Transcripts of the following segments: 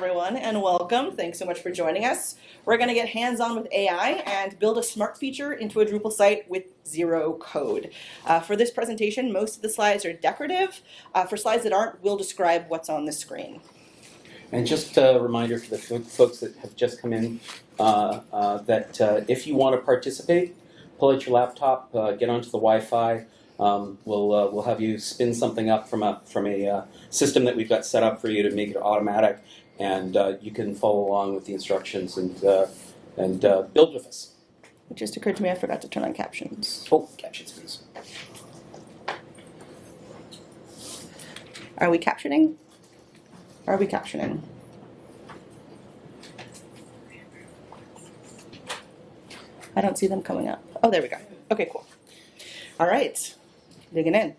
everyone, and welcome. Thanks so much for joining us. We're going to get hands-on with AI and build a smart feature into a Drupal site with zero code. For this presentation, most of the slides are decorative. For slides that aren't, we'll describe what's on the screen. And just a reminder for the folks that have just come in that if you want to participate, pull out your laptop, get onto the Wi-Fi. We'll have you spin something up from a system that we've got set up for you to make it automatic, and you can follow along with the instructions and build with us. It just occurred to me I forgot to turn on captions. Oh, captions, please. Are we captioning? Are we captioning? I don't see them coming up. Oh, there we go. Okay, cool. All right. Digging in.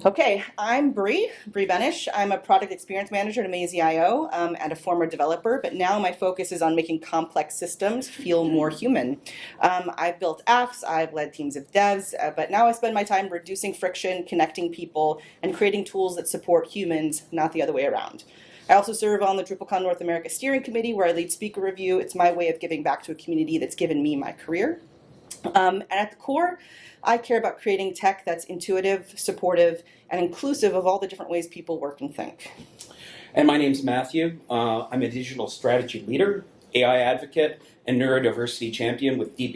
Okay, I'm Bree Benesh. I'm a product experience manager at amazee.io and a former developer, but now my focus is on making complex systems feel more human. I've built apps, I've led teams of devs, but now I spend my time reducing friction, connecting people, and creating tools that support humans, not the other way around. I also serve on the DrupalCon North America Steering Committee, where I lead speaker review. It's my way of giving back to a community that's given me my career. And at the core, I care about creating tech that's intuitive, supportive, and inclusive of all the different ways people work and think. And my name's Matthew. I'm a digital strategy leader, AI advocate, and neurodiversity champion with deep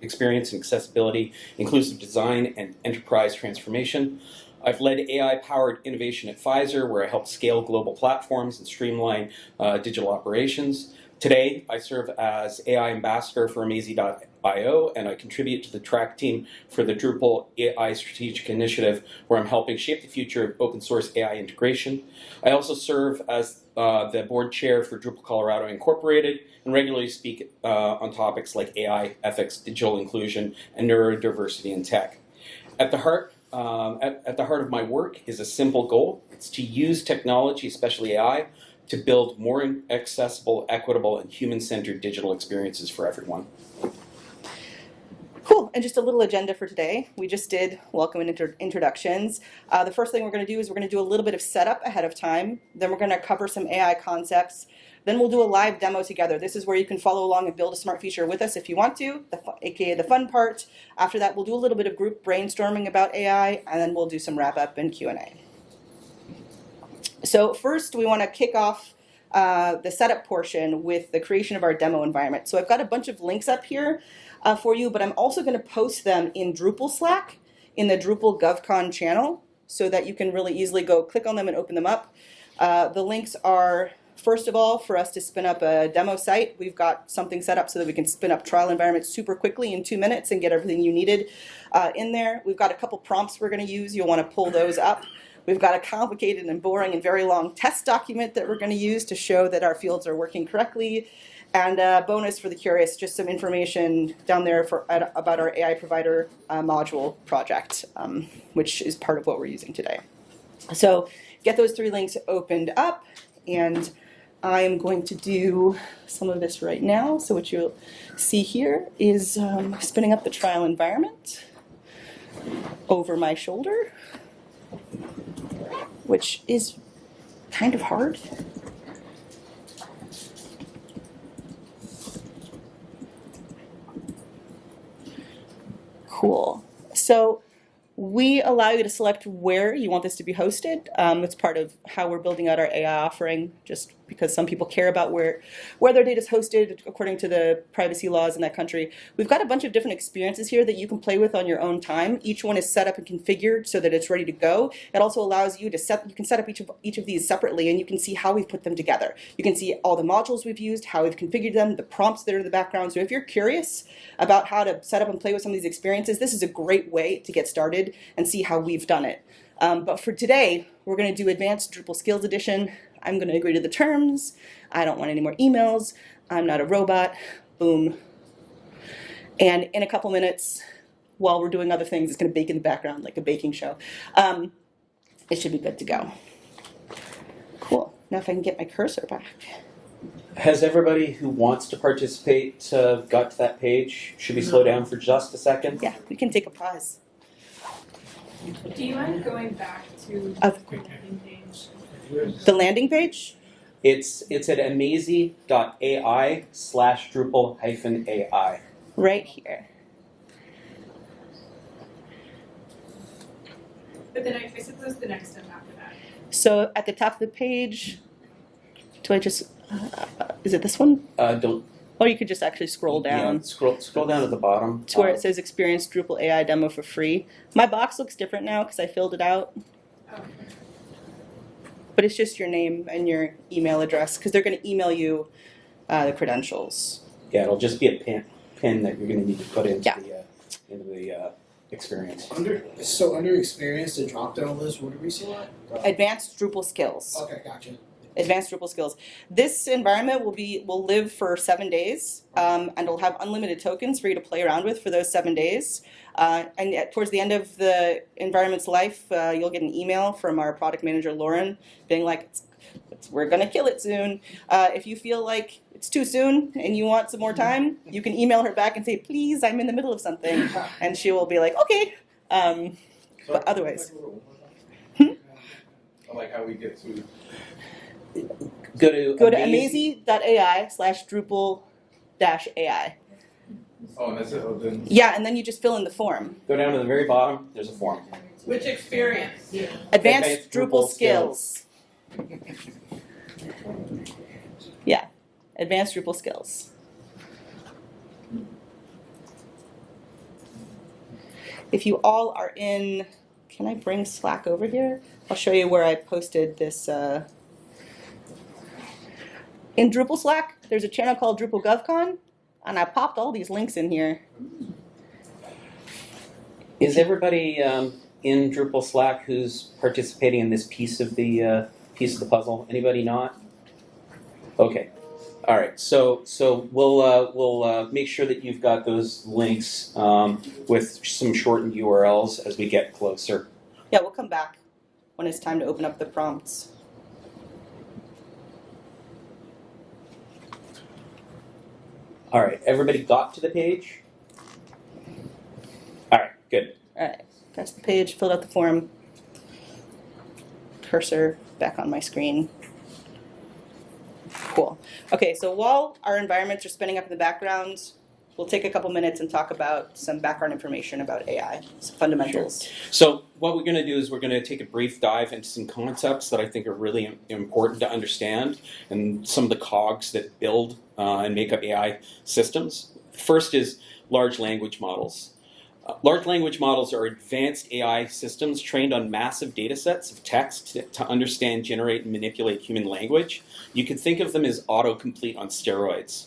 experience in accessibility, inclusive design, and enterprise transformation. I've led AI-powered innovation at Pfizer, where I help scale global platforms and streamline digital operations. Today, I serve as AI ambassador for amazee.io, and I contribute to the track team for the DrupalAI strategic initiative, where I'm helping shape the future of open source AI integration. I also serve as the board chair for Drupal Colorado Incorporated, and regularly speak on topics like AI, ethics, digital inclusion, and neurodiversity in tech. At the heart of my work is a simple goal. It's to use technology, especially AI, to build more accessible, equitable, and human-centered digital experiences for everyone. Cool, and just a little agenda for today. We just did welcome and introductions. The first thing we're going to do is we're going to do a little bit of setup ahead of time. Then we're going to cover some AI concepts. Then we'll do a live demo together. This is where you can follow along and build a smart feature with us if you want to, aka the fun part. After that, we'll do a little bit of group brainstorming about AI, and then we'll do some wrap-up and Q&A. So first, we want to kick off the setup portion with the creation of our demo environment. So I've got a bunch of links up here for you, but I'm also going to post them in Drupal Slack in the Drupal GovCon channel so that you can really easily go click on them and open them up. The links are, first of all, for us to spin up a demo site. We've got something set up so that we can spin up trial environments super quickly in 2 minutes and get everything you needed in there. We've got a couple prompts we're going to use. You'll want to pull those up. We've got a complicated and boring and very long test document that we're going to use to show that our fields are working correctly. And a bonus for the curious, just some information down there about our AI provider module project, which is part of what we're using today. So get those 3 links opened up, and I'm going to do some of this right now. So what you'll see here is spinning up the trial environment over my shoulder, which is kind of hard. Cool. So we allow you to select where you want this to be hosted. It's part of how we're building out our AI offering, just because some people care about where their data is hosted according to the privacy laws in that country. We've got a bunch of different experiences here that you can play with on your own time. Each one is set up and configured so that it's ready to go. It also allows you to you can set up each of these separately, and you can see how we've put them together. You can see all the modules we've used, how we've configured them, the prompts that are in the background. So if you're curious about how to set up and play with some of these experiences, this is a great way to get started and see how we've done it. But for today, we're going to do Advanced Drupal Skills Edition. I'm going to agree to the terms. I don't want any more emails. I'm not a robot. Boom. And in a couple minutes, while we're doing other things, it's going to bake in the background like a baking show. It should be good to go. Cool. Now if I can get my cursor back. Has everybody who wants to participate got to that page? Should we slow down for just a second? Yeah, we can take a pause. Do you mind going back to the quick landing page? The landing page? It's at amazee.ai/Drupal-AI. Right here. But then I suppose the next step after that. So at the top of the page, do I just, is it this one? Don't. Or you could just actually scroll down Yeah, scroll down to the bottom. to where it says experience Drupal AI demo for free. My box looks different now because I filled it out, Oh. but it's just your name and your email address because they're going to email you the credentials. Yeah, it'll just be a pin that you're going to need to put into Yeah. the experience. Under experience, the drop down list, what do we select? Advanced Drupal skills. Okay, gotcha. Advanced Drupal skills. This environment will live for 7 days, and it'll have unlimited tokens for you to play around with for those 7 days. Towards the end of the environment's life, you'll get an email from our product manager Lauren, being like, "We're gonna kill it soon." If you feel like it's too soon and you want some more time, you can email her back and say, "Please, I'm in the middle of something," and she will be like, "Okay." But otherwise, I like how we get to. Go to amazee.ai/Drupal-AI. Oh, and that's it. Oh, then. Yeah, and then you just fill in the form. Go down to the very bottom. There's a form. Which experience? Advanced Drupal skills. Yeah, advanced Drupal skills. If you all are in, can I bring Slack over here? I'll show you where I posted this. In Drupal Slack, there's a channel called Drupal GovCon, and I popped all these links in here. Is everybody in Drupal Slack who's participating in this piece of the puzzle? Anybody not? Okay. All right. So we'll make sure that you've got those links with some shortened URLs as we get closer. Yeah, we'll come back when it's time to open up the prompts. All right. Everybody got to the page? All right. Good. All right, press the page, filled out the form. Cursor back on my screen. Cool. Okay, so while our environments are spinning up in the background, we'll take a couple minutes and talk about some background information about AI, some fundamentals. Sure. So what we're going to do is we're going to take a brief dive into some concepts that I think are really important to understand and some of the cogs that build and make up AI systems. First is large language models. Large language models are advanced AI systems trained on massive data sets of text to understand, generate, and manipulate human language. You could think of them as autocomplete on steroids.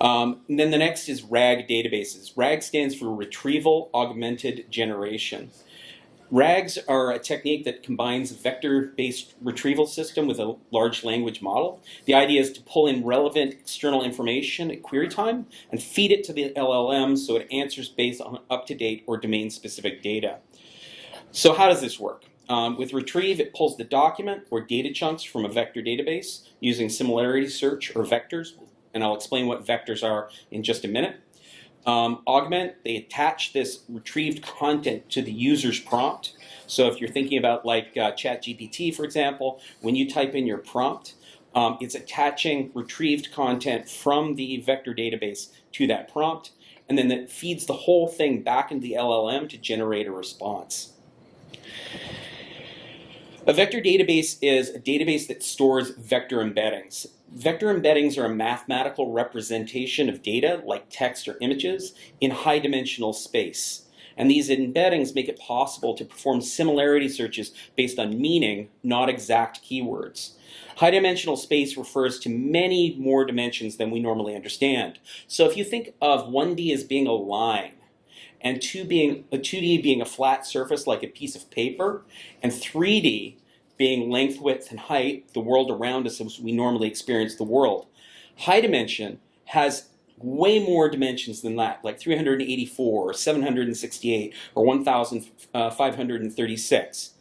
And then the next is RAG databases. RAG stands for Retrieval Augmented Generation. RAGs are a technique that combines a vector-based retrieval system with a large language model. The idea is to pull in relevant external information at query time and feed it to the LLM so it answers based on up-to-date or domain-specific data. So how does this work? With retrieve, it pulls the document or data chunks from a vector database using similarity search or vectors, and I'll explain what vectors are in just a minute. Augment, they attach this retrieved content to the user's prompt. So if you're thinking about like ChatGPT, for example, when you type in your prompt, it's attaching retrieved content from the vector database to that prompt, and then it feeds the whole thing back into the LLM to generate a response. A vector database is a database that stores vector embeddings. Vector embeddings are a mathematical representation of data, like text or images, in high-dimensional space. And these embeddings make it possible to perform similarity searches based on meaning, not exact keywords. High-dimensional space refers to many more dimensions than we normally understand. So if you think of 1D as being a line, and 2D being a flat surface like a piece of paper, and 3D being length, width, and height, the world around us as we normally experience the world. High dimension has way more dimensions than that, like 384, or 768, or 1,536.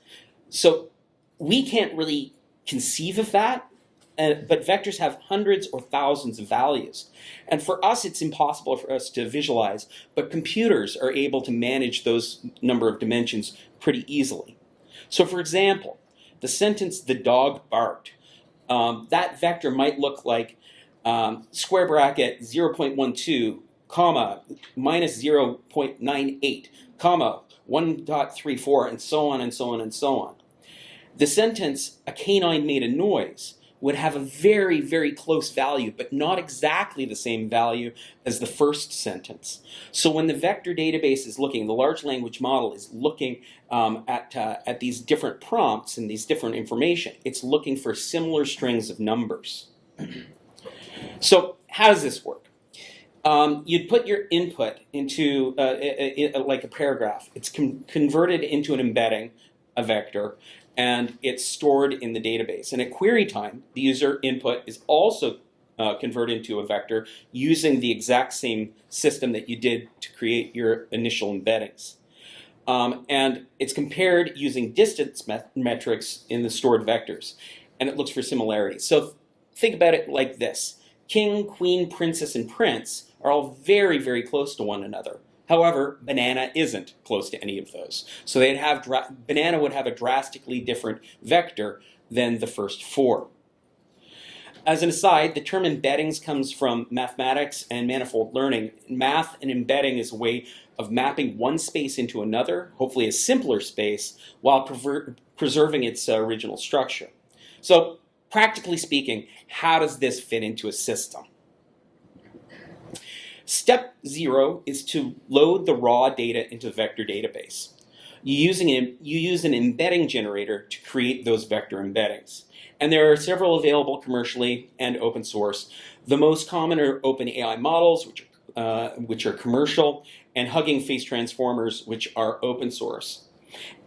So we can't really conceive of that, but vectors have hundreds or thousands of values. And for us, it's impossible for us to visualize, but computers are able to manage those number of dimensions pretty easily. So for example, the sentence "the dog barked," that vector might look like square bracket 0.12, comma, minus 0.98, comma, 1.34, and so on and so on and so on. The sentence, "a canine made a noise," would have a very, very close value, but not exactly the same value as the first sentence. So when the vector database is looking, the large language model is looking at these different prompts and these different information, it's looking for similar strings of numbers. So how does this work? You'd put your input into like a paragraph. It's converted into an embedding, a vector, and it's stored in the database. And at query time, the user input is also converted into a vector using the exact same system that you did to create your initial embeddings. And it's compared using distance metrics in the stored vectors, and it looks for similarities. So think about it like this. King, queen, princess, and prince are all very, very close to one another. However, banana isn't close to any of those. So banana would have a drastically different vector than the first four. As an aside, the term embeddings comes from mathematics and manifold learning. Math and embedding is a way of mapping one space into another, hopefully a simpler space, while preserving its original structure. So, practically speaking, how does this fit into a system? Step 0 is to load the raw data into the vector database. You use an embedding generator to create those vector embeddings. And there are several available commercially and open source. The most common are OpenAI models, which are commercial, and Hugging Face Transformers, which are open source.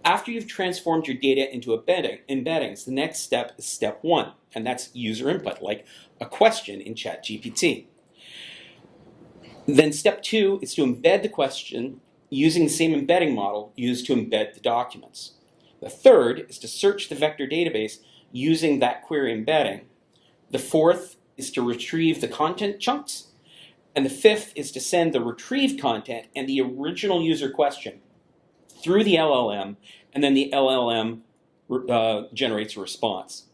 After you've transformed your data into embeddings, the next step is step 1, and that's user input, like a question in ChatGPT. Then step 2 is to embed the question using the same embedding model used to embed the documents. The third is to search the vector database using that query embedding. The fourth is to retrieve the content chunks. And the fifth is to send the retrieved content and the original user question through the LLM, and then the LLM generates a response.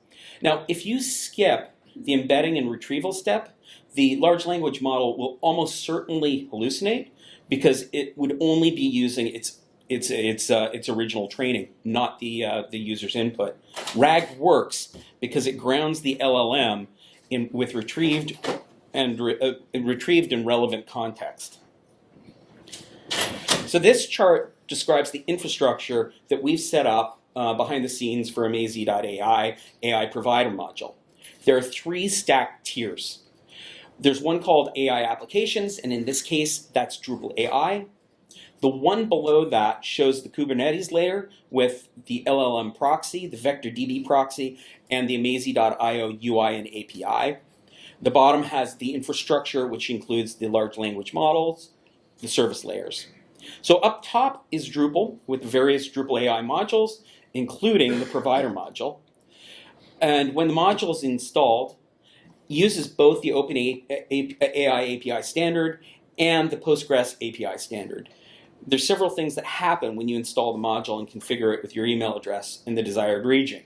Now, if you skip the embedding and retrieval step, the large language model will almost certainly hallucinate because it would only be using its original training, not the user's input. RAG works because it grounds the LLM with retrieved in relevant context. So this chart describes the infrastructure that we've set up behind the scenes for amazee.ai AI provider module. There are 3 stacked tiers. There's one called AI applications, and in this case, that's DrupalAI. The one below that shows the Kubernetes layer with the LLM proxy, the vector DB proxy, and the amazee.io UI and API. The bottom has the infrastructure, which includes the large language models, the service layers. So up top is Drupal with the various DrupalAI modules, including the provider module. And when the module is installed, it uses both the OpenAI API standard and the Postgres API standard. There's several things that happen when you install the module and configure it with your email address in the desired region.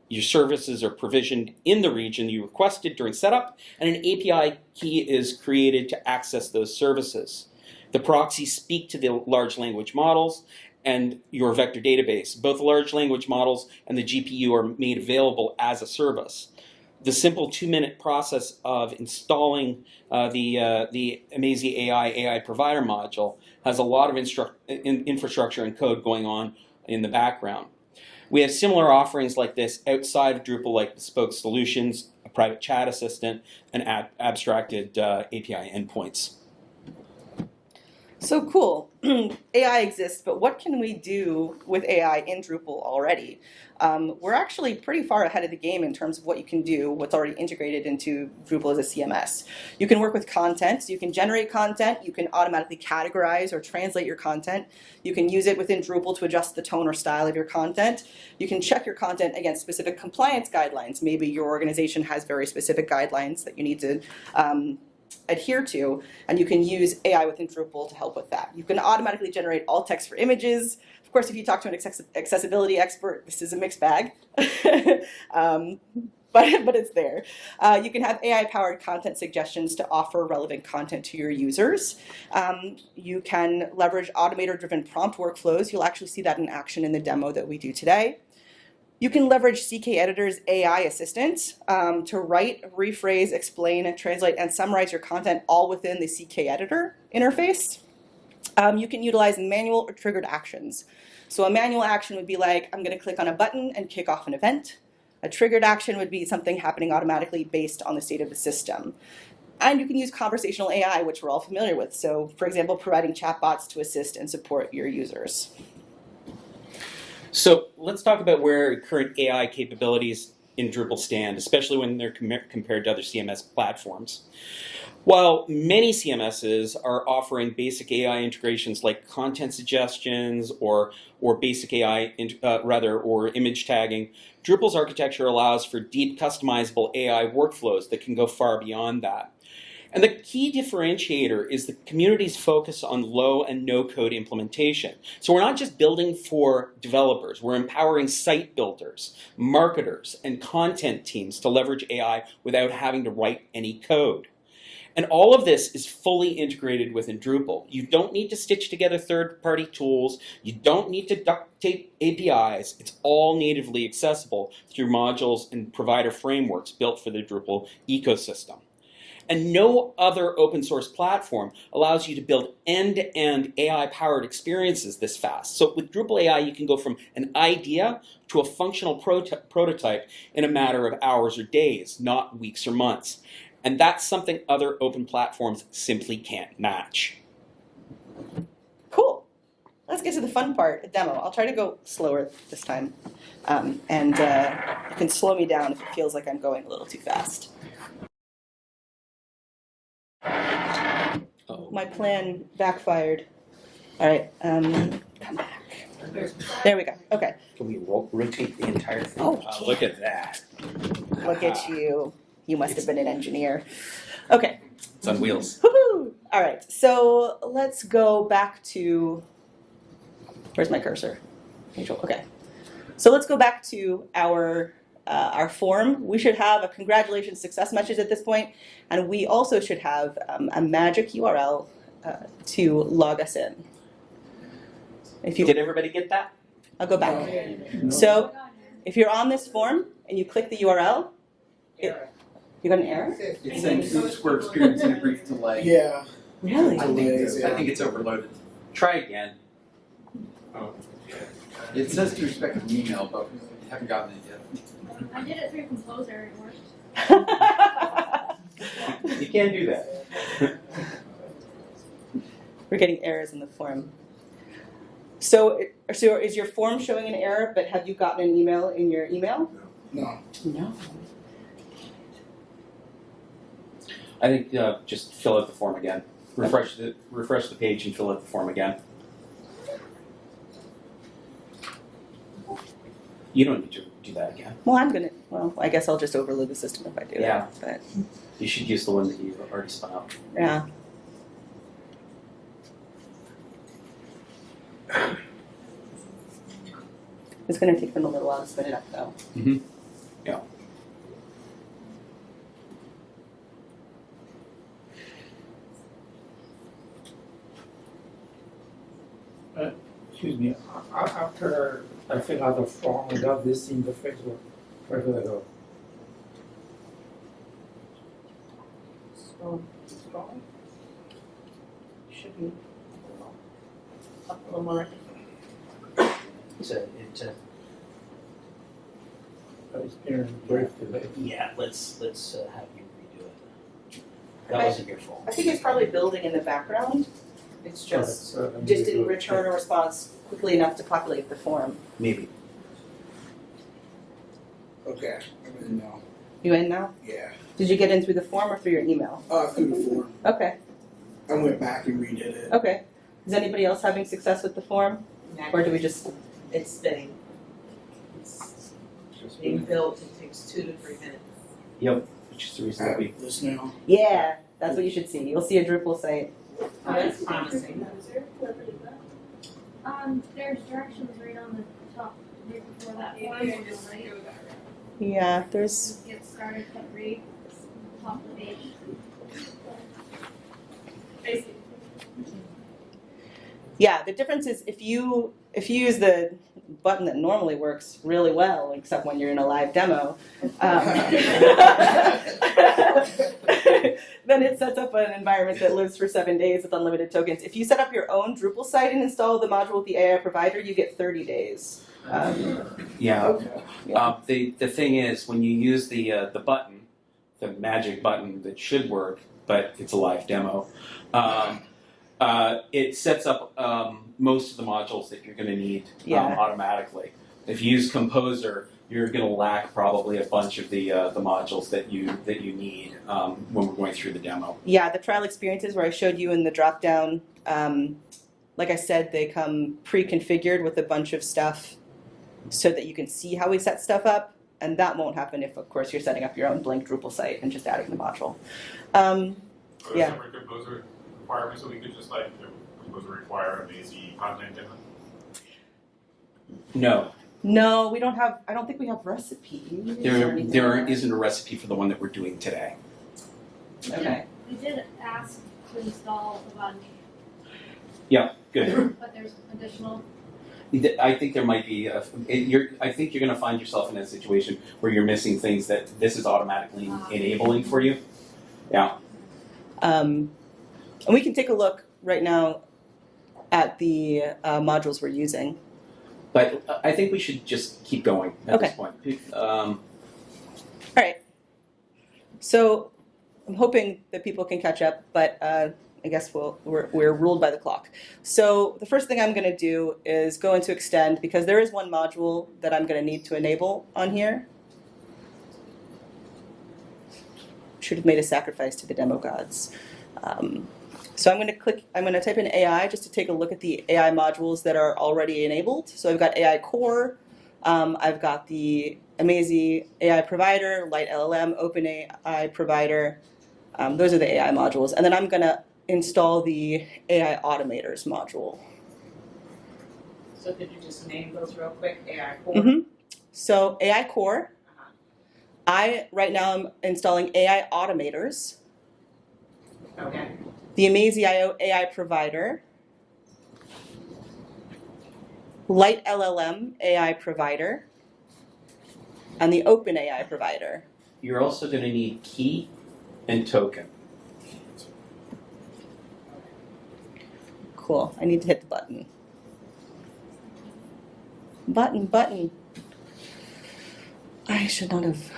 Your services are provisioned in the region you requested during setup, and an API key is created to access those services. The proxies speak to the large language models and your vector database. Both the large language models and the GPU are made available as a service. The simple 2-minute process of installing the amazee.ai AI provider module has a lot of infrastructure and code going on in the background. We have similar offerings like this outside of Drupal, like bespoke solutions, a private chat assistant, and abstracted API endpoints. So cool. AI exists, but what can we do with AI in Drupal already? We're actually pretty far ahead of the game in terms of what you can do, what's already integrated into Drupal as a CMS. You can work with content, so you can generate content, you can automatically categorize or translate your content, you can use it within Drupal to adjust the tone or style of your content, you can check your content against specific compliance guidelines. Maybe your organization has very specific guidelines that you need to adhere to, and you can use AI within Drupal to help with that. You can automatically generate alt text for images. Of Of course, if you talk to an accessibility expert, this is a mixed bag, but it's there. You can have AI-powered content suggestions to offer relevant content to your users. You can leverage automator-driven prompt workflows. You'll actually see that in action in the demo that we do today. You can leverage CK Editor's AI assistant to write, rephrase, explain, translate, and summarize your content all within the CK Editor interface. You can utilize manual or triggered actions. So a manual action would be like, I'm going to click on a button and kick off an event. A triggered action would be something happening automatically based on the state of the system. And you can use conversational AI, which we're all familiar with. So, for example, providing chatbots to assist and support your users. So let's talk about where current AI capabilities in Drupal stand, especially when they're compared to other CMS platforms. While many CMSs are offering basic AI integrations like content suggestions or basic AI, or image tagging, Drupal's architecture allows for deep customizable AI workflows that can go far beyond that. And the key differentiator is the community's focus on low and no code implementation. So we're not just building for developers, we're empowering site builders, marketers, and content teams to leverage AI without having to write any code. And all of this is fully integrated within Drupal. You don't need to stitch together third-party tools. You don't need to duct tape APIs. It's all natively accessible through modules and provider frameworks built for the Drupal ecosystem. And no other open source platform allows you to build end-to-end AI-powered experiences this fast. So with DrupalAI, you can go from an idea to a functional prototype in a matter of hours or days, not weeks or months. And that's something other open platforms simply can't match. Cool. Let's get to the fun part, a demo. I'll try to go slower this time. You can slow me down if it feels like I'm going a little too fast. Uh-oh. My plan backfired. All right, come back. There we go. Okay. Can we rotate the entire thing? Oh, Wow, look at that. Look at you. You must have been an engineer. Okay. It's on wheels. Woohoo! All right. So let's go back to. Where's my cursor? Control. Okay. So let's go back to our form. We should have a congratulations success message at this point, and we also should have a magic URL to log us in. If you Did everybody get that? I'll go back. So if you're on this form and you click the URL, you got an error? It's saying oops, we're experiencing a brief delay. Yeah. Really? I think it's overloaded. Try again. Oh. It says to expect an email, but we haven't gotten it yet. I did it through Composer and it worked. You can't do that. We're getting errors in the form. So is your form showing an error, but have you gotten an email in your email? No. No. I think just fill out the form again. Refresh the page and fill out the form again. You don't need to do that again. Well, I guess I'll just overload the system if I do Yeah. that. But You should use the one that you've already spun up. yeah. It's going to take them a little while to spin it up, though. Mm-hmm. Yeah. Excuse me, after I fill out the form, I got this interface, where do I go? Scroll. Should be up a little more. It's been brief delay. Yeah, let's have you redo it. That wasn't your fault. I think it's probably building in the background. It's just didn't return a response quickly enough to populate the form. Maybe. Okay. I'm in now. You in now? Yeah. Did you get in through the form or through your email? Through the form. Okay. I went back and redid it. Okay. Is anybody else having success with the form? Or do we just... It's spinning. It's being built, it takes 2 to 3 minutes. Yep. Which is the reason that we. This now. Yeah, that's what you should see. You'll see a Drupal site. Oh, that's promising. There's directions right on the top, right before that Yeah, one, yeah, just right? go that route. Yeah, there's. Just get started, cut read, top of the page. I see. Yeah, the difference is if you use the button that normally works really well, except when you're in a live demo, then it sets up an environment that lives for 7 days with unlimited tokens. If you set up your own Drupal site and install the module with the AI provider, you get 30 days. Yeah. Okay. The thing is, when you use the button, the magic button that should work, but it's a live demo, it sets up most of the modules that you're going to need Yeah. automatically. If you use Composer, you're going to lack probably a bunch of the modules that you need when we're going through the demo. Yeah, the trial experiences where I showed you in the dropdown, like I said, they come pre-configured with a bunch of stuff so that you can see how we set stuff up, and that won't happen if, of course, you're setting up your own blank Drupal site and just adding the module. Or Yeah. separate composer requirements, so we could just like composer require amazee content in them. No, We don't have, I don't think we have recipes or there anything there like that. isn't a recipe for the one that we're doing today. Okay. We did ask to install the button, Yeah, good. but there's additional, I think there might be. I think you're going to find yourself in a situation where you're missing things that this is automatically enabling for you. Yeah. And we can take a look right now at the modules we're using. But I think we should just keep going at this point. All right. So I'm hoping that people can catch up, but I guess we're ruled by the clock. So the first thing I'm going to do is go into extend, because there is one module that I'm going to need to enable on here. Should have made a sacrifice to the demo gods. So I'm going to type in AI just to take a look at the AI modules that are already enabled. So I've got AI Core, I've got the Amazee AI Provider, Light LLM, Open AI Provider. Those are the AI modules. And then I'm going to install the AI Automators module. So could you just name those real quick, AI Core? Mm-hmm. So AI Core, right now I'm installing AI Automators, Okay. the Amazee AI Provider, Light LLM AI Provider, and the Open AI Provider. You're also going to need key and token. Cool. I need to hit the button. Button. I should not have.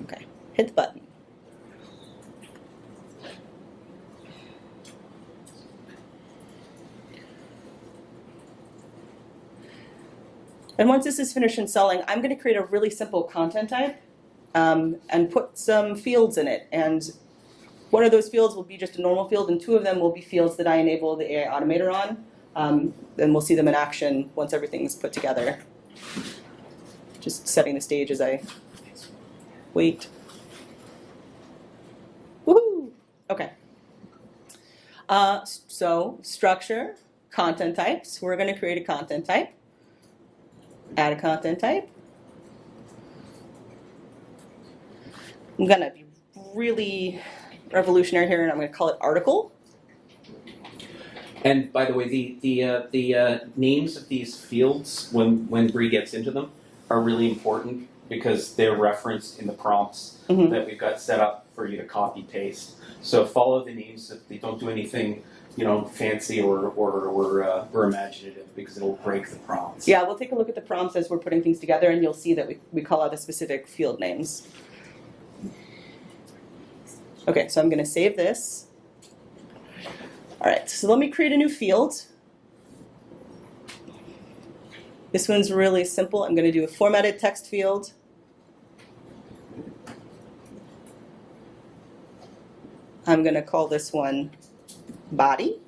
Okay. Hit the button. And once this is finished installing, I'm going to create a really simple content type and put some fields in it. And one of those fields will be just a normal field, and two of them will be fields that I enable the AI Automator on. And we'll see them in action once everything's put together. Just setting the stage as I wait. Woohoo! Okay. So structure, content types. We're going to create a content type. Add a content type. I'm going to be really revolutionary here, and I'm going to call it article. And by the way, the names of these fields, when Bree gets into them, are really important because they're referenced in the prompts that we've got set up for you to copy paste. So follow the names. They don't do anything, fancy or imaginative, because it'll break the prompts. Yeah, we'll take a look at the prompts as we're putting things together, and you'll see that we call out the specific field names. Okay, so I'm going to save this. All right, so let me create a new field. This one's really simple. I'm going to do a formatted text field. I'm going to call this one body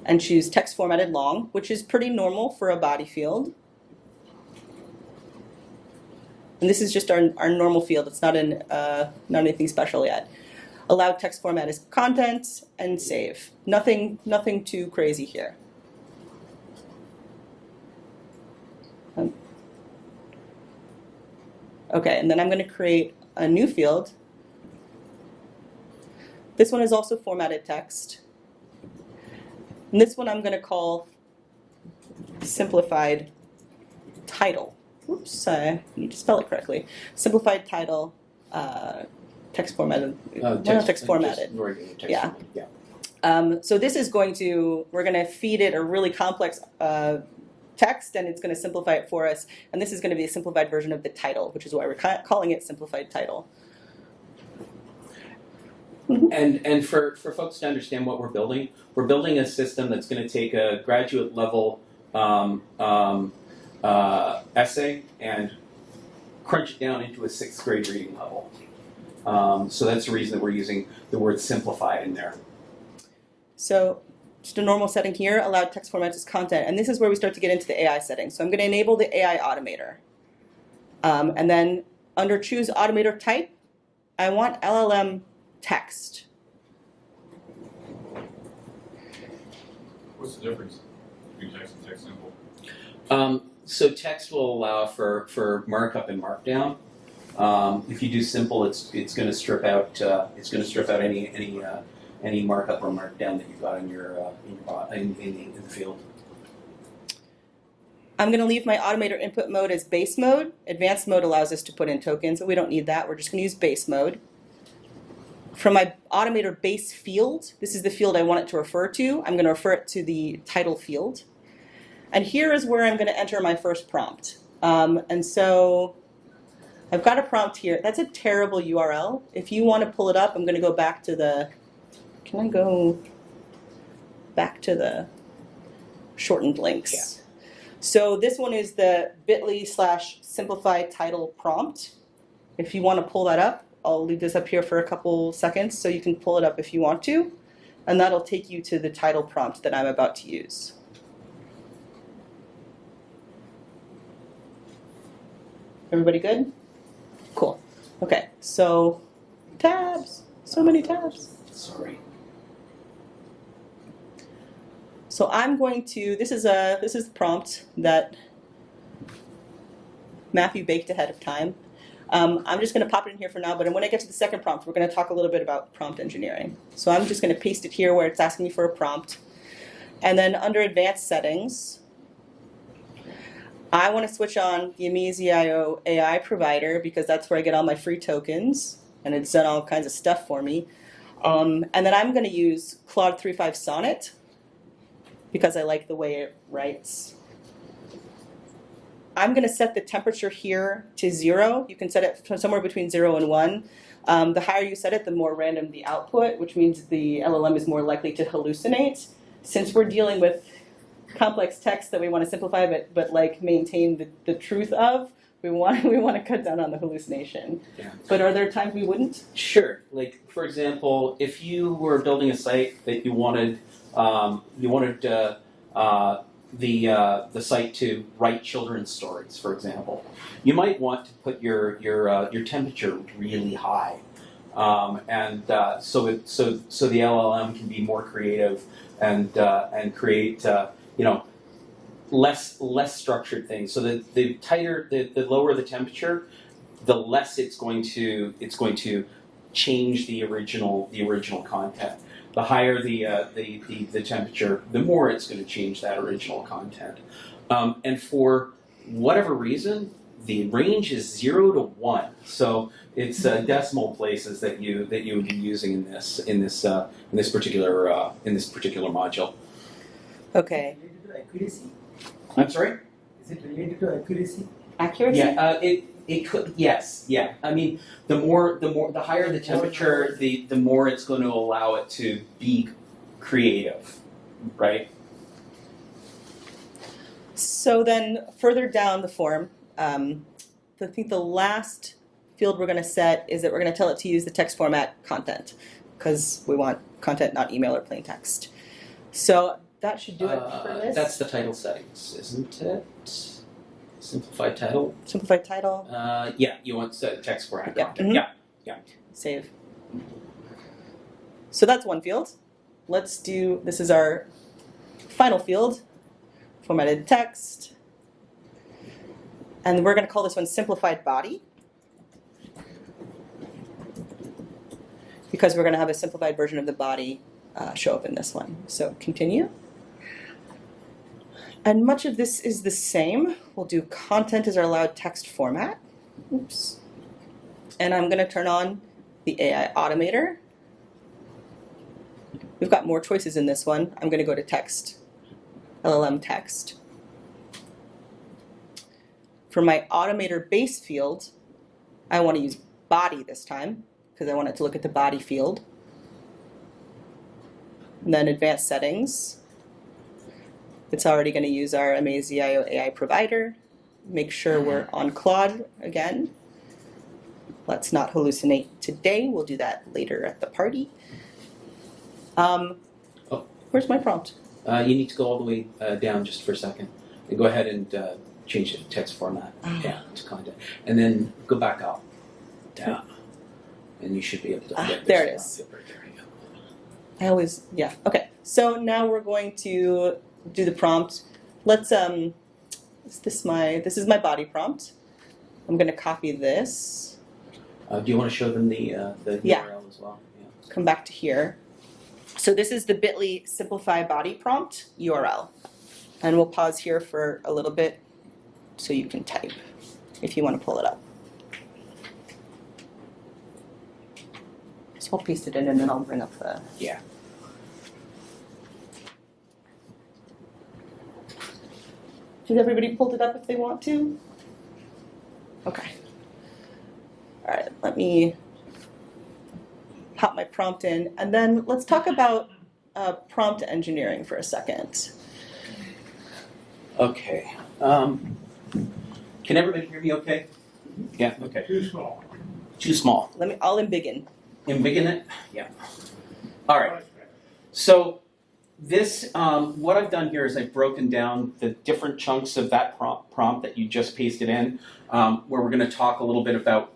and choose text formatted long, which is pretty normal for a body field. And this is just our normal field. It's not anything special yet. Allow text format as content and save. Nothing too crazy here. Okay, and then I'm going to create a new field. This one is also formatted text. And this one I'm going to call simplified title. Oops, I need to spell it correctly. Simplified title, text formatted. Not text formatted. Just regular text Yeah. format, yeah. So this is going to, we're going to feed it a really complex text, and it's going to simplify it for us. And this is going to be a simplified version of the title, which is why we're calling it simplified title. And for folks to understand what we're building a system that's going to take a graduate level essay and crunch it down into a 6th grade reading level. So that's the reason that we're using the word simplify in there. So just a normal setting here, allowed text formats as content. And this is where we start to get into the AI settings. So I'm going to enable the AI automator. And then under choose automator type, I want LLM text. What's the difference between text and text simple? So text will allow for markup and markdown. If you do simple, it's going to strip out any markup or markdown that you've got in the field. I'm going to leave my automator input mode as base mode. Advanced mode allows us to put in tokens, but we don't need that. We're just going to use base mode. From my automator base field, this is the field I want it to refer to. I'm going to refer it to the title field. And here is where I'm going to enter my first prompt. And so I've got a prompt here. That's a terrible URL. If you want to pull it up, I'm going to go back to the, can I go back to the shortened links? Yeah. So this one is the bit.ly/simplify title prompt. If you want to pull that up, I'll leave this up here for a couple seconds so you can pull it up if you want to. And that'll take you to the title prompt that I'm about to use. Everybody good? Cool. Okay, so tabs. So many tabs. Sorry. So I'm going to, this is the prompt that Matthew baked ahead of time. I'm just going to pop it in here for now, but when I get to the second prompt, we're going to talk a little bit about prompt engineering. So I'm just going to paste it here where it's asking me for a prompt. And then under advanced settings, I want to switch on the amazee.ai provider because that's where I get all my free tokens, and it's done all kinds of stuff for me. And then I'm going to use Claude 3.5 Sonnet because I like the way it writes. I'm going to set the temperature here to 0. You can set it somewhere between 0 and 1. The higher you set it, the more random the output, which means the LLM is more likely to hallucinate. Since we're dealing with complex text that we want to simplify but like maintain the truth of, we want to cut down on the hallucination. Yeah. But are there times we wouldn't? Sure. Like for example, if you were building a site that you wanted the site to write children's stories, for example, you might want to put your temperature really high, and so the LLM can be more creative and create less structured things. So the lower the temperature, the less it's going to change the original content. The higher the temperature, the more it's going to change that original content. And for whatever reason, the range is 0 to 1. So it's decimal places that you would be using in this particular module. Okay. Related to accuracy? I'm sorry? Is it related to accuracy? Accuracy? Yeah, it could, yes, yeah. I mean, the higher the temperature, the more it's going to allow it to be creative, right? So then further down the form, I think the last field we're going to set is that we're going to tell it to use the text format content because we want content, not email or plain text. So that should do it for this. That's the title settings, isn't it? Simplified title. Simplified title. Yeah, you want text format Yeah. content. Mhm. Yeah. Save. So that's one field. Let's do, this is our final field, formatted text. And we're going to call this one simplified body. because we're going to have a simplified version of the body show up in this one. So continue. And much of this is the same. We'll do content as our allowed text format. Oops. And I'm going to turn on the AI automator. We've got more choices in this one. I'm going to go to text, LLM text. For my automator base field, I want to use body this time because I want it to look at the body field. And then advanced settings. It's already going to use our amazee.ai AI provider. Make sure we're on Claude again. Let's not hallucinate today. We'll do that later at the party. Where's my prompt? You need to go all the way down just for a second. And go ahead and change it to text format. Yeah, to content. And then go back up. Down. And you should be able to get there it is. Right there, you go. I always, yeah, okay. So now we're going to do the prompt. Let's, this is my body prompt. I'm gonna copy this. Do you want to show them the Yeah. URL as well? Yeah. Come back to here. So this is the bit.ly simplify body prompt URL. And we'll pause here for a little bit so you can type if you want to pull it up. So I'll paste it in and then I'll bring up the... Yeah. Has everybody pulled it up if they want to? Okay. All right, let me pop my prompt in, and then let's talk about prompt engineering for a second. Okay. Can everybody hear me okay? Yeah, okay. Too small. Too small. I'll embiggen. Embiggen it? Yeah. All right. So this, what I've done here is I've broken down the different chunks of that prompt that you just pasted in, where we're going to talk a little bit about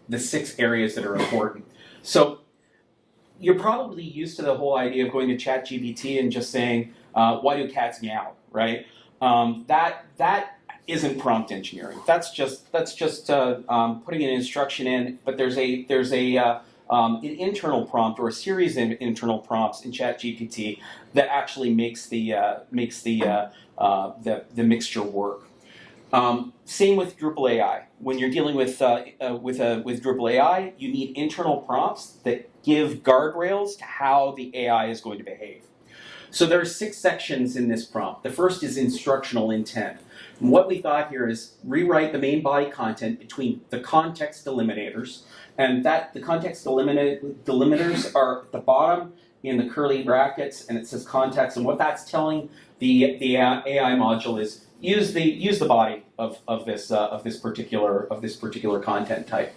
the 6 areas that are important. So you're probably used to the whole idea of going to ChatGPT and just saying, why do cats meow, right? That isn't prompt engineering. That's just putting an instruction in, but there's an internal prompt or a series of internal prompts in ChatGPT that actually makes the mixture work. Same with DrupalAI. When you're dealing with DrupalAI, you need internal prompts that give guardrails to how the AI is going to behave. So there are 6 sections in this prompt. The first is instructional intent. And what we've got here is rewrite the main body content between the context delimiters, and the context delimiters are at the bottom in the curly brackets, and it says context. And what that's telling the AI module is use the body of this particular content type.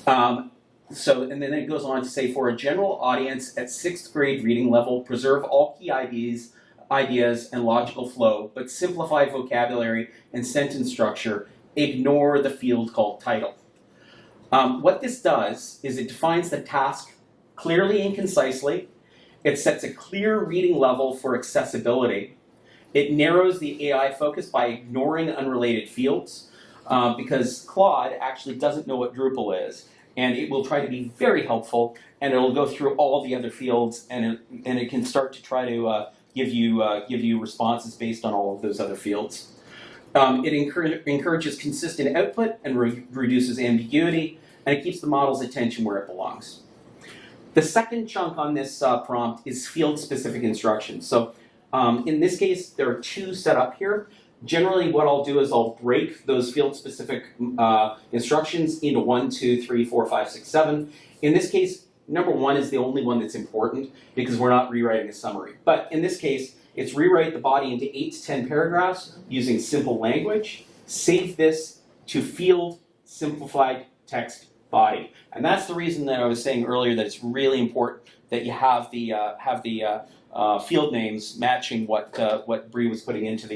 And then it goes on to say, for a general audience at 6th grade reading level, preserve all key ideas and logical flow, but simplify vocabulary and sentence structure. Ignore the field called title. What this does is it defines the task clearly and concisely. It sets a clear reading level for accessibility. It narrows the AI focus by ignoring unrelated fields, because Claude actually doesn't know what Drupal is. And it will try to be very helpful, and it'll go through all the other fields, and it can start to try to give you responses based on all of those other fields. It encourages consistent output and reduces ambiguity, and it keeps the model's attention where it belongs. The second chunk on this prompt is field-specific instructions. So in this case, there are 2 set up here. Generally, what I'll do is I'll break those field-specific instructions into 1, 2, 3, 4, 5, 6, 7. In this case, number 1 is the only one that's important because we're not rewriting a summary. But in this case, it's rewrite the body into 8 to 10 paragraphs using simple language. Save this to field simplified text body. And that's the reason that I was saying earlier that it's really important that you have the field names matching what Bree was putting into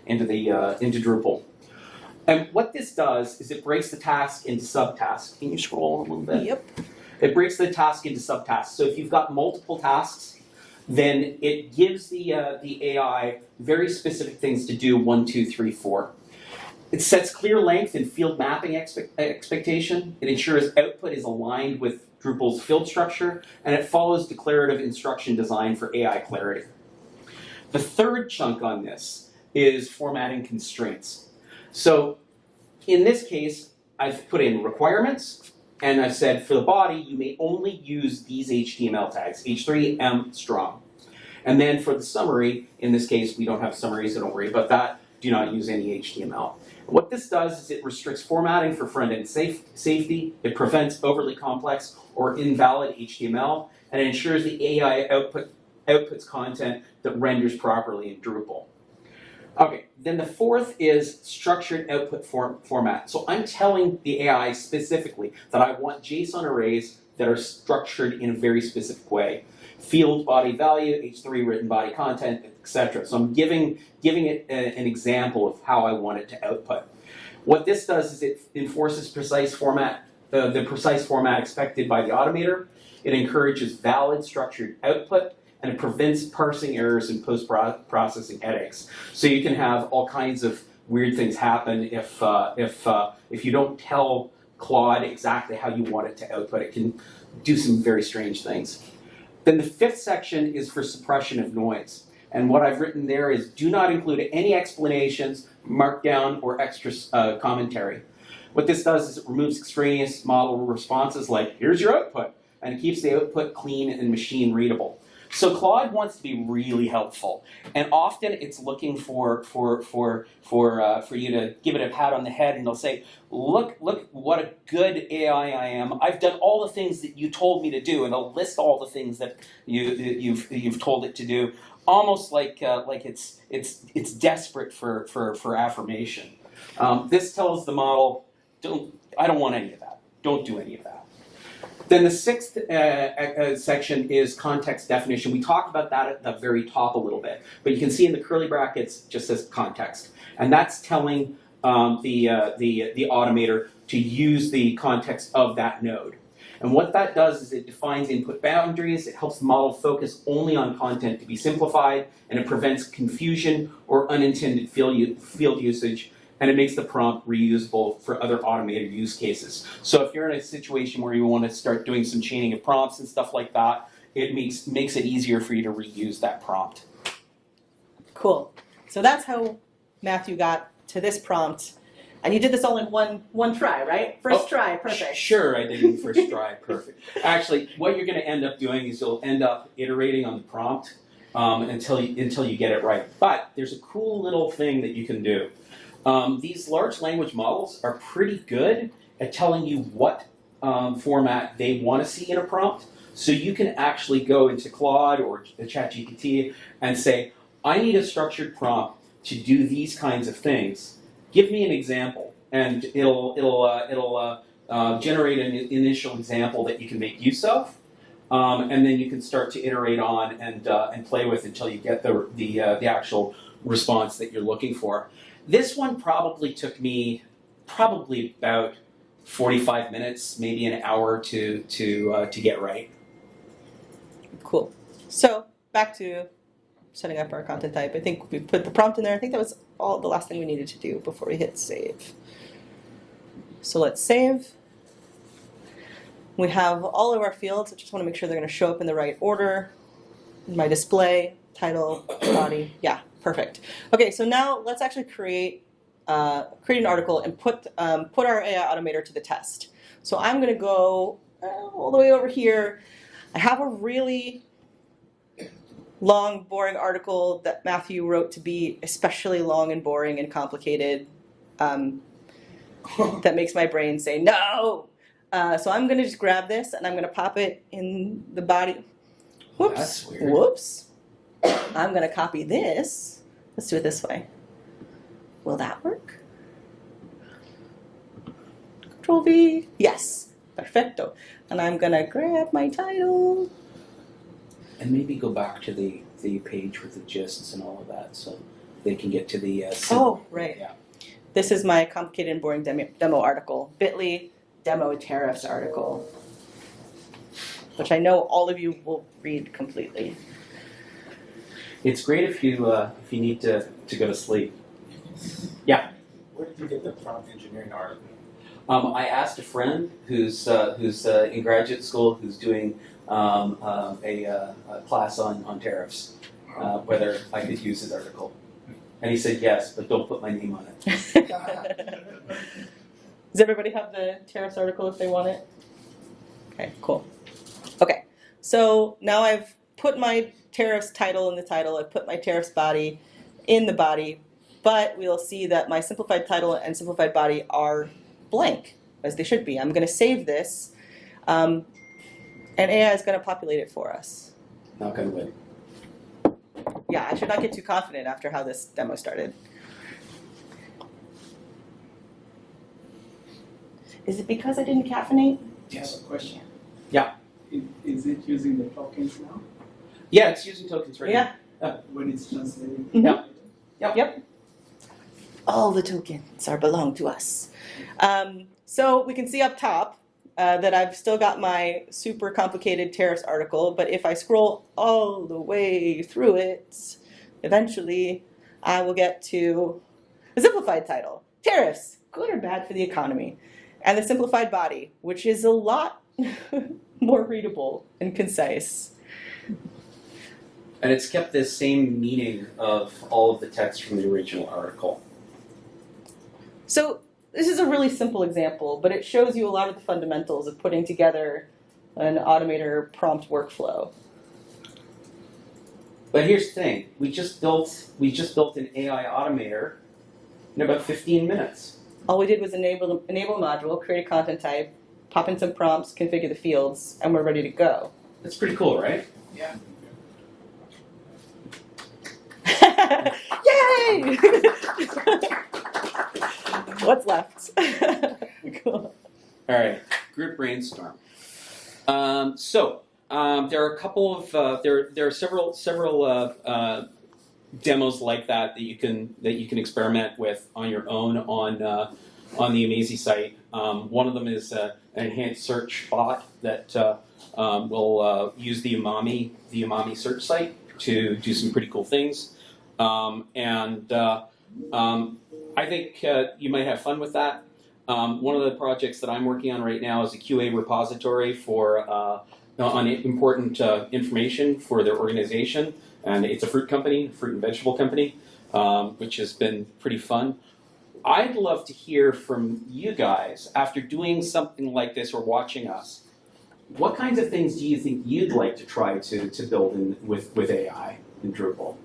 Drupal. And what this does is it breaks the task into subtasks. Can you scroll a little bit? Yep. It breaks the task into subtasks. So if you've got multiple tasks, then it gives the AI very specific things to do, 1, 2, 3, 4. It sets clear length and field mapping expectation. It ensures output is aligned with Drupal's field structure, and it follows declarative instruction design for AI clarity. The third chunk on this is formatting constraints. So in this case, I've put in requirements, and I've said for the body, you may only use these HTML tags, H3, M, strong. And then for the summary, in this case, we don't have summaries, so don't worry about that. Do not use any HTML. What this does is it restricts formatting for front-end safety, it prevents overly complex or invalid HTML, and it ensures the AI outputs content that renders properly in Drupal. Okay, then the fourth is structured output format. So I'm telling the AI specifically that I want JSON arrays that are structured in a very specific way. Field body value, H3 written body content, etc. So I'm giving it an example of how I want it to output. What this does is it enforces precise format, the precise format expected by the automator. It encourages valid structured output, and it prevents parsing errors and post-processing headaches. So you can have all kinds of weird things happen if you don't tell Claude exactly how you want it to output. It can do some very strange things. Then the fifth section is for suppression of noise. And what I've written there is do not include any explanations, markdown, or extra commentary. What this does is it removes extraneous model responses like, here's your output, and it keeps the output clean and machine readable. So Claude wants to be really helpful, and often it's looking for you to give it a pat on the head, and they'll say, "Look what a good AI I am! I've done all the things that you told me to do," and they'll list all the things that you've told it to do, almost like it's desperate for affirmation. This tells the model, I don't want any of that. Don't do any of that. Then the sixth section is context definition. We talked about that at the very top a little bit, but you can see in the curly brackets it just says context, and that's telling the automator to use the context of that node. And what that does is it defines input boundaries, it helps the model focus only on content to be simplified, and it prevents confusion or unintended field usage, and it makes the prompt reusable for other automated use cases. So if you're in a situation where you want to start doing some chaining of prompts and stuff like that, it makes it easier for you to reuse that prompt. Cool. So that's how Matthew got to this prompt. And you did this all in one try, right? First try, perfect. Sure, I did it in first try, perfect. Actually, what you're going to end up doing is you'll end up iterating on the prompt until you get it right. But there's a cool little thing that you can do. These large language models are pretty good at telling you what format they want to see in a prompt. So you can actually go into Claude or the ChatGPT and say, I need a structured prompt to do these kinds of things. Give me an example, and it'll generate an initial example that you can make use of, and then you can start to iterate on and play with until you get the actual response that you're looking for. This one probably took me about 45 minutes, maybe an hour to get right. Cool. So back to setting up our content type. I think we put the prompt in there. I think that was all the last thing we needed to do before we hit save. So let's save. We have all of our fields. I just want to make sure they're going to show up in the right order. My display, title, body. Yeah, perfect. Okay, so now let's actually create an article and put our AI automator to the test. So I'm going to go all the way over here. I have a really long, boring article that Matthew wrote to be especially long and boring and complicated. That makes my brain say no. So I'm going to just grab this and I'm going to pop it in the body. Whoops. That's weird. Whoops. I'm going to copy this. Let's do it this way. Will that work? Control V. Yes. Perfecto. And I'm going to grab my title. And maybe go back to the page with the gists and all of that so they can get to the... Oh, right. Yeah. This is my complicated and boring demo article. Bit.ly demo tariffs article. Which I know all of you will read completely. It's great if you need to go to sleep. Yeah. Where did you get the prompt engineering article? I asked a friend who's in graduate school who's doing a class on tariffs whether I could use his article, and he said yes, but don't put my name on it. Does everybody have the tariffs article if they want it? Okay, cool. Okay, so now I've put my tariffs title in the title, I've put my tariffs body in the body, but we'll see that my simplified title and simplified body are blank, as they should be. I'm going to save this, and AI is going to populate it for us. Not gonna win. Yeah, I should not get too confident after how this demo started. Is it because I didn't caffeinate? I have a question. Yeah. Is it using the tokens now Yeah, it's using tokens right Yeah. when it's translating? Mhm. Yeah. Yep. All the tokens are belong to us. So we can see up top that I've still got my super complicated tariffs article, but if I scroll all the way through it, eventually I will get to the simplified title, tariffs, good or bad for the economy, and the simplified body, which is a lot more readable and concise. And it's kept this same meaning of all of the text from the original article. So this is a really simple example, but it shows you a lot of the fundamentals of putting together an automator prompt workflow. But here's the thing: we just built an AI automator in about 15 minutes. All we did was enable a module, create a content type, pop in some prompts, configure the fields, and we're ready to go. That's pretty cool, right? Yeah. Yay! What's left? Cool. All right, group brainstorm. There are a couple of there are several demos like that you can experiment with on your own on the Amazee site. One of them is an enhanced search bot that will use the Umami search site to do some pretty cool things, I think you might have fun with that. One of the projects that I'm working on right now is a QA repository for on important information for their organization, and it's a fruit and vegetable company, which has been pretty fun. I'd love to hear from you guys after doing something like this or watching us. What kinds of things do you think you'd like to try to build with AI in Drupal?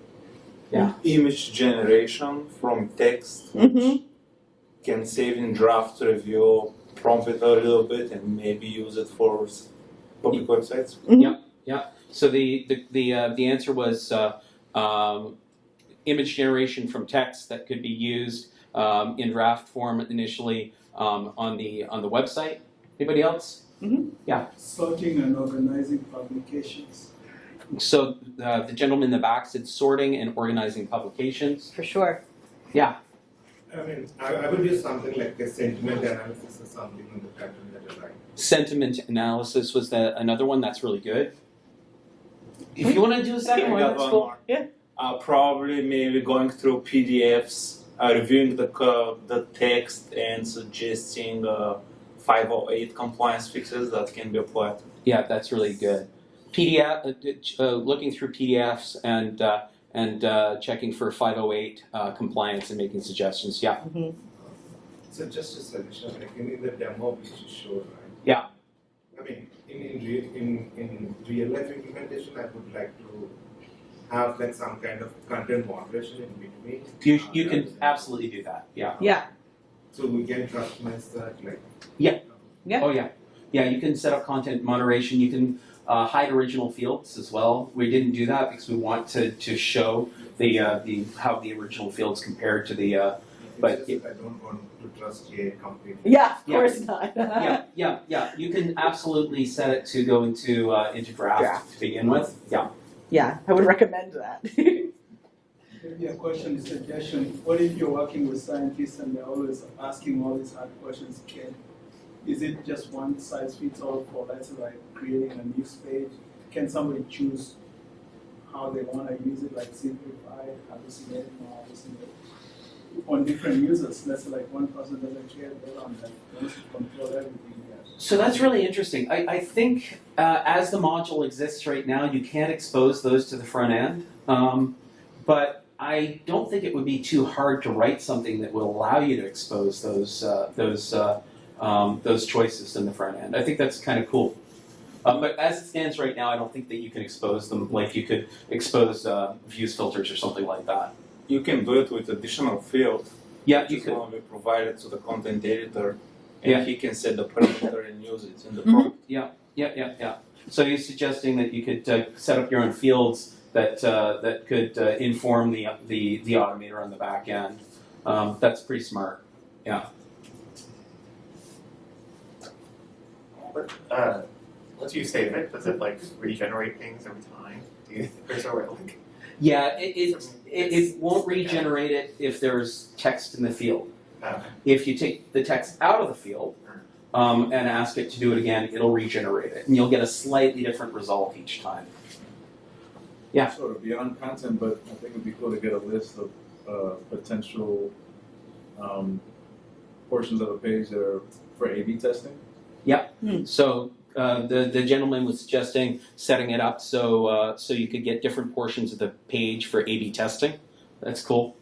Yeah. Image generation from text, which can save in draft review, prompt it a little bit, and maybe use it for public websites. Yeah. So the answer was image generation from text that could be used in draft form initially on the website. Anybody else? Yeah. Sorting and organizing publications. So the gentleman in the back said sorting and organizing publications. For sure. Yeah. I mean, I would use something like a sentiment analysis or something on the pattern that I like. Sentiment analysis was another one that's really good. If you want to do a second one, that's cool. Yeah. Probably maybe going through PDFs, reviewing the text, and suggesting 508 compliance fixes that can be applied. Yeah, that's really good. PDF, looking through PDFs and checking for 508 compliance and making suggestions. Yeah. So just a suggestion, like in the demo which you showed, right? Yeah. I mean, in real life implementation, I would like to have like some kind of content moderation in between. You can absolutely do that. Yeah. Yeah. So we can customize that, like. Yeah. Oh yeah. Yeah, you can set up content moderation. You can hide original fields as well. We didn't do that because we want to show the how the original fields compare to the. But I don't want to trust AI completely. Yeah, of course not. Yeah. You can absolutely set it to go into draft to begin with. Yeah. Yeah, I would recommend that. Maybe a question, suggestion. What if you're working with scientists and they're always asking all these hard questions? Is it just one size fits all for, let's say, like creating a news page? Can somebody choose how they want to use it, like simplify, hallucinate, or hallucinate? on different users. Let's say like one person doesn't care data on that, wants to control everything there. So that's really interesting. I think as the module exists right now, you can't expose those to the front end. But I don't think it would be too hard to write something that will allow you to expose those choices in the front end. I think that's kind of cool. But as it stands right now, I don't think that you can expose them like you could expose views filters or something like that. You can do it with additional field. Yeah, Which you is could. going to be provided to the content editor, and Yeah. he can set the parameter and use it in the prompt. Yeah. So you're suggesting that you could set up your own fields that could inform the automator on the back end. That's pretty smart. Yeah. But once you save it, does it like regenerate things every time? Do you think there's a way like? Yeah, it won't regenerate it if there's text in the field. If you take the text out of the field and ask it to do it again, it'll regenerate it, and you'll get a slightly different result each time. Yeah. Sort of beyond content, but I think it'd be cool to get a list of potential portions of a page that are for A/B testing. Yeah. So the gentleman was suggesting setting it up so you could get different portions of the page for A/B testing. That's cool.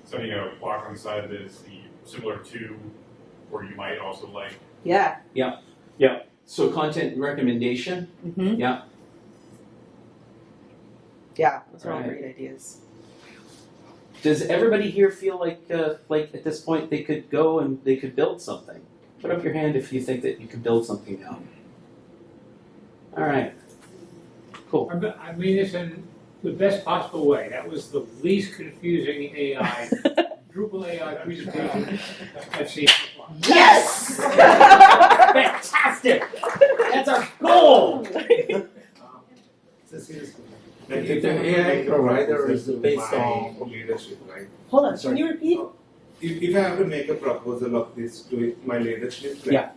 Setting a block on the side that is similar to, or you might also like. Yeah. So content recommendation. Mm-hmm. Yeah. Yeah, those are all Right. great ideas. Does everybody here feel like at this point they could go and they could build something? Put up your hand if you think that you could build something now. All right. Cool. I mean this in the best possible way. That was the least confusing AI, DrupalAI presentation I've seen so far. Yes! Fantastic! That's our goal! If the AI provider is based on leadership, right? Hold on, can you repeat? If I have to make a proposal of this to my leadership, like, Yeah.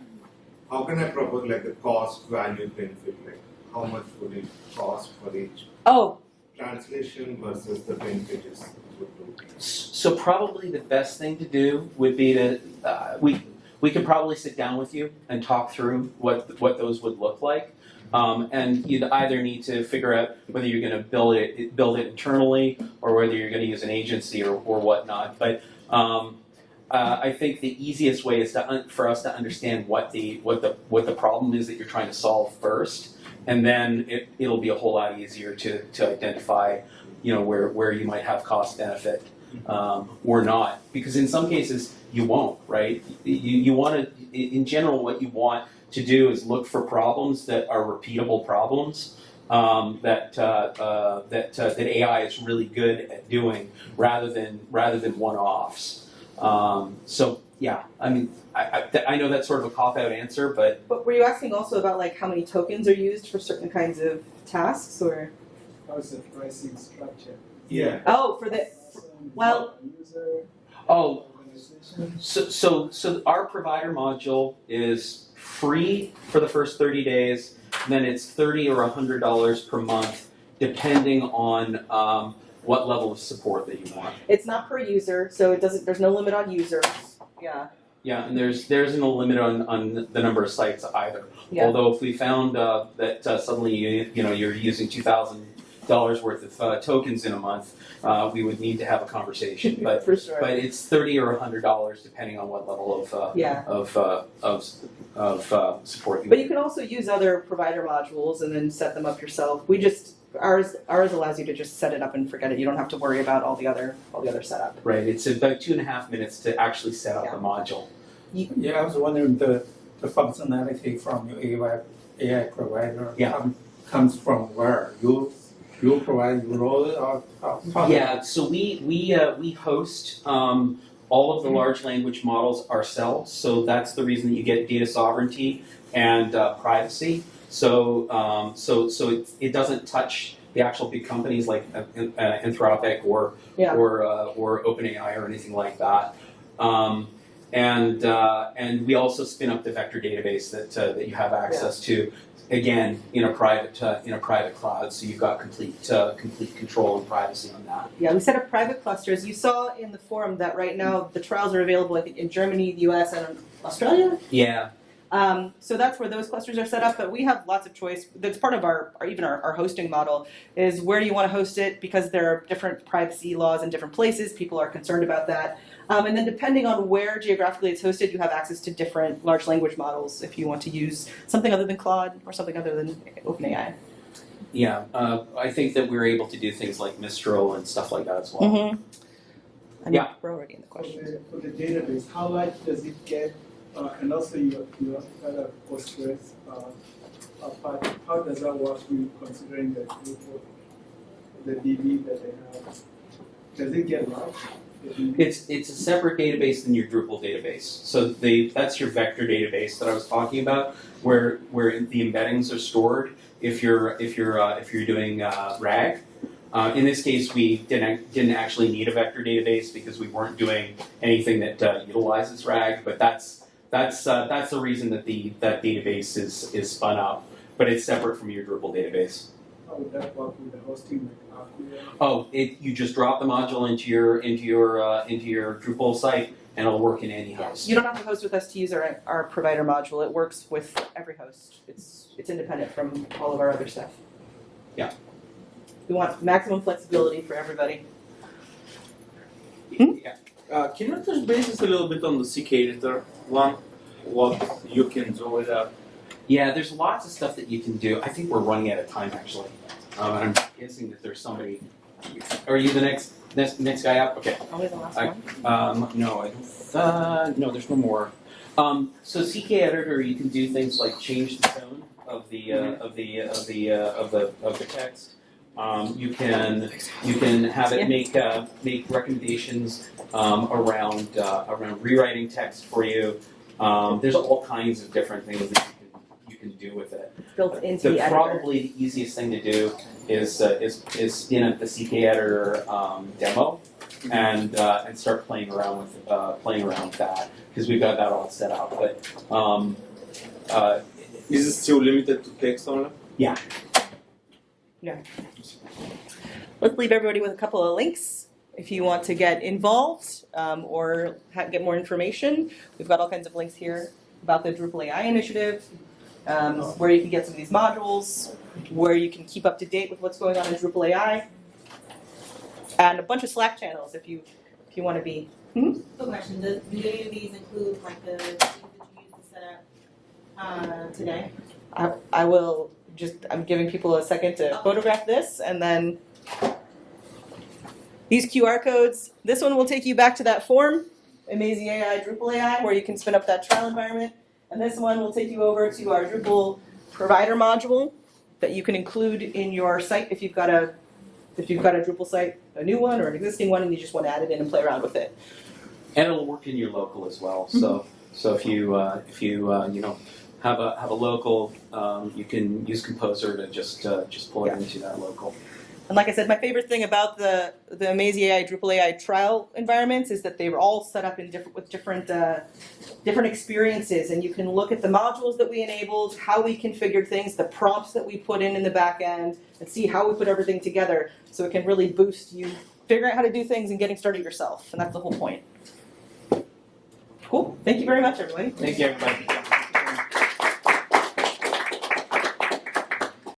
how can I propose like the cost, value, benefit, like how much would it cost for each Oh, translation versus the benefit is would do? So probably the best thing to do would be to we could probably sit down with you and talk through what those would look like. And you'd either need to figure out whether you're going to build it internally or whether you're going to use an agency or whatnot. But I think the easiest way is for us to understand what the problem is that you're trying to solve first, and then it'll be a whole lot easier to identify, where you might have cost benefit or not. Because in some cases you won't, right? You want to, in general, what you want to do is look for problems that are repeatable problems that AI is really good at doing, rather than one-offs. So yeah, I mean, I know that's sort of a cop-out answer, but were you asking also about like how many tokens are used for certain kinds of tasks, or? How is the pricing structure? Yeah. Oh, for the well. User, oh, organization. so our provider module is free for the first 30 days, then it's $30 or $100 per month, depending on what level of support that you want. It's not per user, so it doesn't. There's no limit on users. Yeah. Yeah, and there's no limit on the number of sites either. Yeah. Although if we found that suddenly you're using $2,000 worth of tokens in a month, we would need to have a conversation. But for sure. But it's $30 or $100 depending on what level of support you. But you can also use other provider modules and then set them up yourself. Ours allows you to just set it up and forget it. You don't have to worry about all the other setup. Right. It's about 2.5 minutes to actually set up the module. Yeah, I was wondering the functionality from your AI provider comes from where? You provide, you roll it out? Yeah, so we host all of the large language models ourselves, so that's the reason that you get data sovereignty and privacy. So it doesn't touch the actual big companies like Anthropic or OpenAI or anything like that. And we also spin up the vector database that you have access to. again, in a private cloud, so you've got complete control and privacy on that. Yeah, we set up private clusters. You saw in the forum that right now the trials are available, I think, in Germany, the US, and Australia. Yeah. So that's where those clusters are set up, but we have lots of choice. That's part of our hosting model, is where you want to host it, because there are different privacy laws in different places. People are concerned about that. And then depending on where geographically it's hosted, you have access to different large language models if you want to use something other than Claude or something other than OpenAI. Yeah, I think that we're able to do things like Mistral and stuff like that as well. Mm-hmm. Yeah. We're already in the question. For the database, how large does it get? And also you had a Postgres part. How does that work with considering the DB that they have? Does it get large? It's a separate database than your Drupal database. So that's your vector database that I was talking about, where the embeddings are stored. If you're doing RAG, in this case we didn't actually need a vector database because we weren't doing anything that utilizes RAG. But that's the reason that that database is spun up. But it's separate from your Drupal database. How would that work with the hosting? Oh, you just drop the module into your Drupal site, and it'll work in any host. You don't have to host with us to use our provider module. It works with every host. It's independent from all of our other stuff. Yeah. We want maximum flexibility for everybody. Yeah. Can you touch bases a little bit on the CK editor one? What you can do with that? Yeah, there's lots of stuff that you can do. I think we're running out of time actually. And I'm guessing that there's somebody. Are you the next guy up? Okay. Only the last one. No, I don't. No, there's no more. So CK editor, you can do things like change the tone of the text. You can have it make recommendations around rewriting text for you. There's all kinds of different things that you can do with it. Built into the editor. Probably the easiest thing to do is spin up the CK editor demo and start playing around with that, because we've got that all set up. But is it still limited to text only? Yeah. Yeah. Let's leave everybody with a couple of links. If you want to get involved or get more information, we've got all kinds of links here about the DrupalAI initiative, where you can get some of these modules, where you can keep up to date with what's going on in DrupalAI, and a bunch of Slack channels if you want to be. Quick question: do any of these include like the things that you used to set up today? I'm giving people a second to photograph this, and then these QR codes. This one will take you back to that form, amazee.ai, DrupalAI, where you can spin up that trial environment. And this one will take you over to our Drupal provider module that you can include in your site if you've got a Drupal site, a new one or an existing one, and you just want to add it in and play around with it. And it'll work in your local as well. So if you have a local, you can use Composer to just pull it into that local. And like I said, my favorite thing about the amazee.ai, DrupalAI trial environments is that they were all set up with different experiences, and you can look at the modules that we enabled, how we configured things, the prompts that we put in the back end, and see how we put everything together, so it can really boost you figuring out how to do things and getting started yourself, and that's the whole point. Cool. Thank you very much, everybody. Thank you, everybody.